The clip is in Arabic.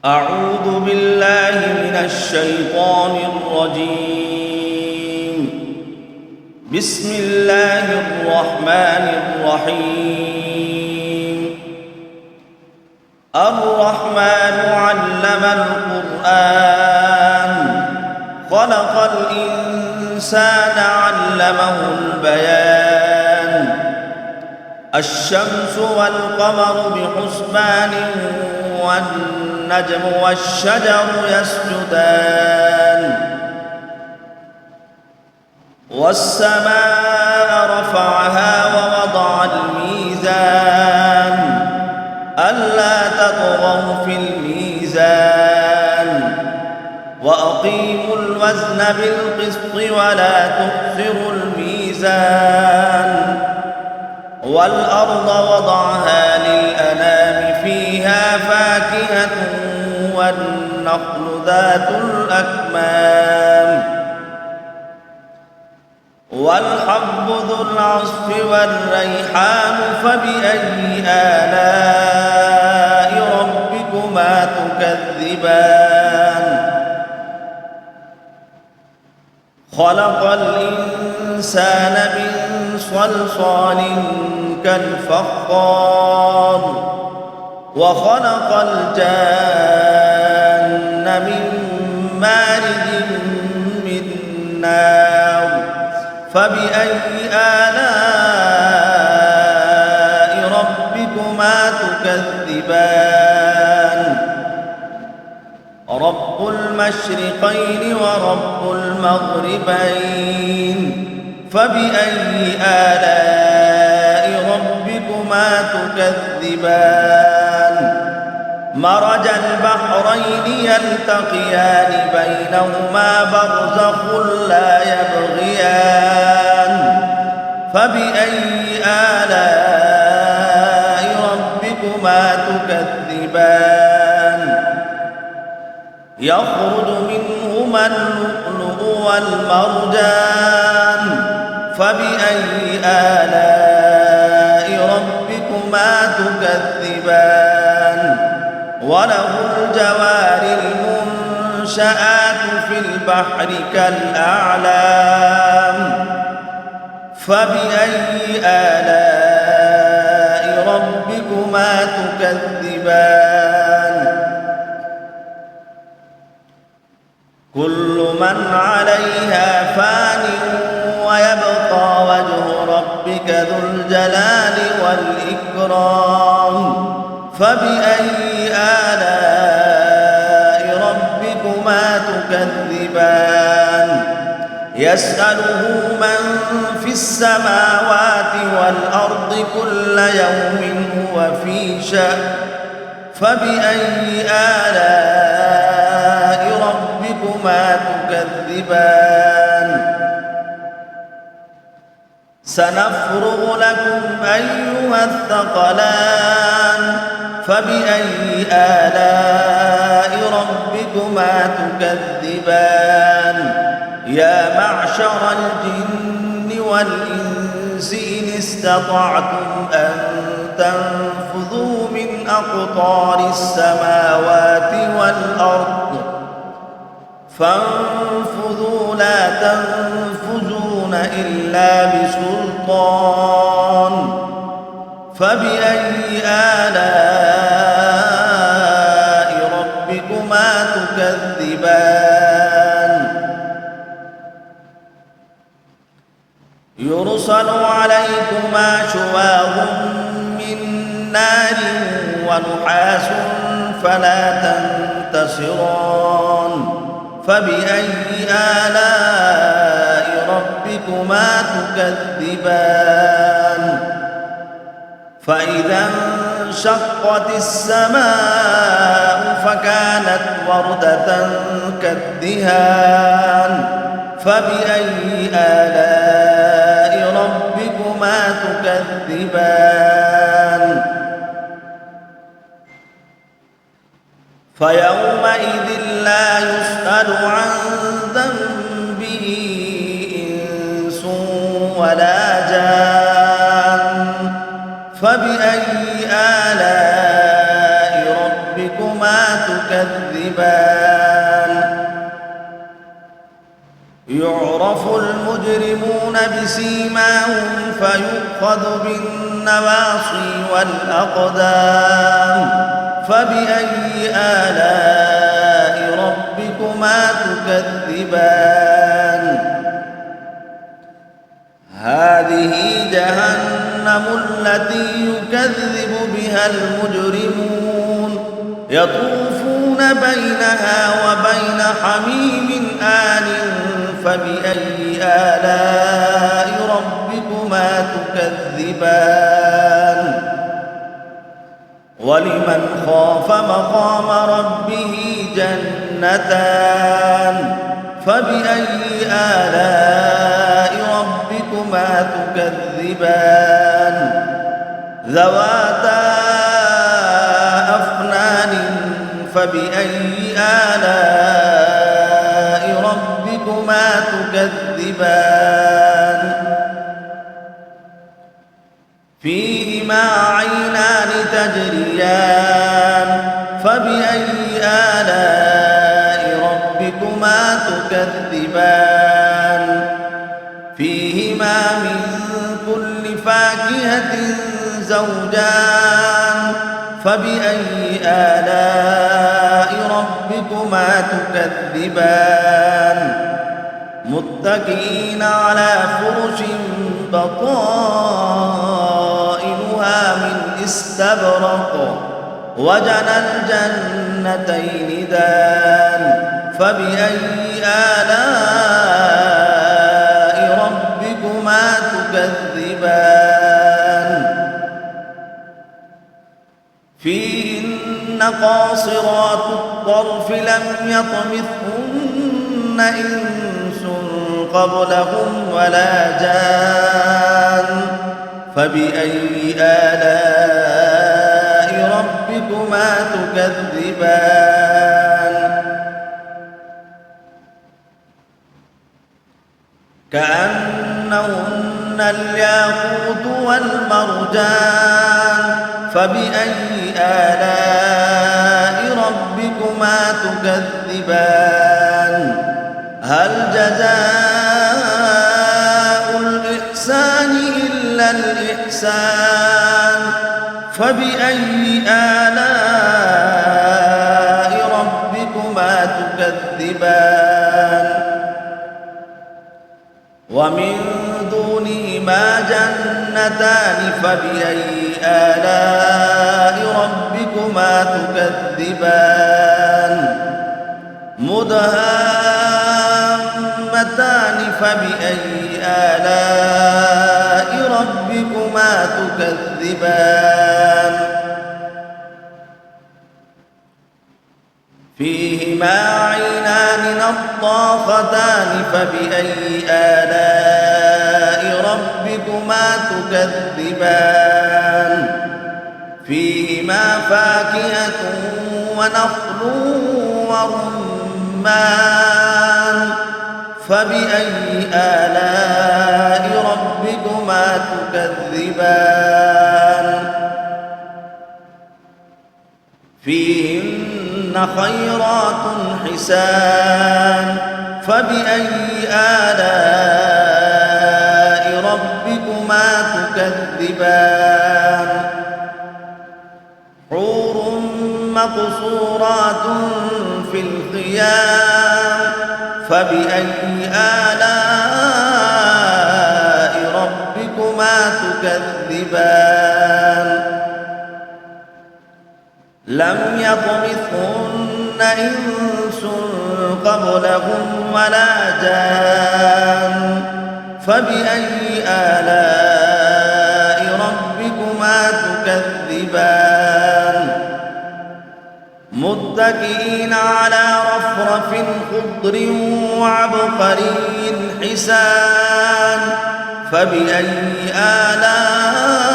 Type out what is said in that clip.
أعوذ بالله من الشيطان الرجيم. بسم الله الرحمن الرحيم. الرحمن علم القرآن خلق الإنسان علمه البيان. الشمس والقمر بحسبان والنجم والشجر يسجدان. والسماء رفعها ووضع الميزان ألا تطغوا في الميزان وأقيموا الوزن بالقسط ولا تخسروا الميزان. والأرض وضعها للأنام فيها فاكهة والنخل ذات الأكمام والحب ذو العصف والريحان فبأي آلاء ربكما تكذبان. خلق الإنسان من صلصال كالفخار وخلق الجان من مارج من نار فبأي آلاء ربكما تكذبان. رب المشرقين ورب المغربين فبأي آلاء ربكما تكذبان. مرج البحرين يلتقيان بينهما برزخ لا يبغيان فبأي آلاء ربكما تكذبان. يخرج منهما اللؤلؤ والمرجان فبأي آلاء ربكما تكذبان. وله الجوار المنشآت في البحر كالأعلام فبأي آلاء ربكما تكذبان. كل من عليها فان ويبقى وجه ربك ذو الجلال والإكرام فبأي آلاء ربكما تكذبان. يسأله من في السماوات والأرض كل يوم هو في شأن فبأي آلاء ربكما تكذبان. سنفرغ لكم أيها الثقلان فبأي آلاء ربكما تكذبان. يا معشر الجن والإنس إن استطعتم أن تنفذوا من أقطار السماوات والأرض فانفذوا لا تنفذون إلا بسلطان فبأي آلاء ربكما تكذبان. يرسل عليكما شواظ من نار ونحاس فلا تنتصران فبأي آلاء ربكما تكذبان. فإذا انشقت السماء فكانت وردة كالدهان فبأي آلاء ربكما تكذبان. فيومئذ لا يسأل عن ذنبه إنس ولا جان فبأي آلاء ربكما تكذبان تكذبان يعرف المجرمون بسيماهم فيؤخذ بالنواصي والأقدام فبأي آلاء ربكما تكذبان هذه جهنم التي يكذب بها المجرمون يطوفون بينها وبين حميم آن فبأي آلاء ربكما تكذبان ولمن خاف مقام ربه جنتان فبأي آلاء ربكما تكذبان ذواتا أفنان فبأي آلاء ربكما تكذبان فيهما عينان تجريان فبأي آلاء ربكما تكذبان فيهما من كل فاكهة زوجان فبأي آلاء ربكما تكذبان متكئين على فرش بطائنها من استبرق وجنى الجنتين دان فبأي آلاء ربكما تكذبان فيهن قاصرات الطرف لم يطمثهن إنس قبلهم ولا جان فبأي آلاء ربكما تكذبان كأنهن الياقوت والمرجان فبأي آلاء ربكما تكذبان هل جزاء الإحسان إلا الإحسان فبأي آلاء ربكما تكذبان ومن دونهما جنتان فبأي آلاء ربكما تكذبان مدهامتان فبأي آلاء ربكما تكذبان فيهما عينان نضاختان فبأي آلاء ربكما تكذبان فيهما فاكهة ونخل ورمان فبأي آلاء ربكما تكذبان فيهن خيرات حسان فبأي آلاء ربكما تكذبان حور مقصورات في الخيام فبأي آلاء ربكما تكذبان لم يطمثهن إنس قبلهم ولا جان فبأي آلاء ربكما تكذبان متكئين على رفرف خضر وعبقري حسان فبأي آلاء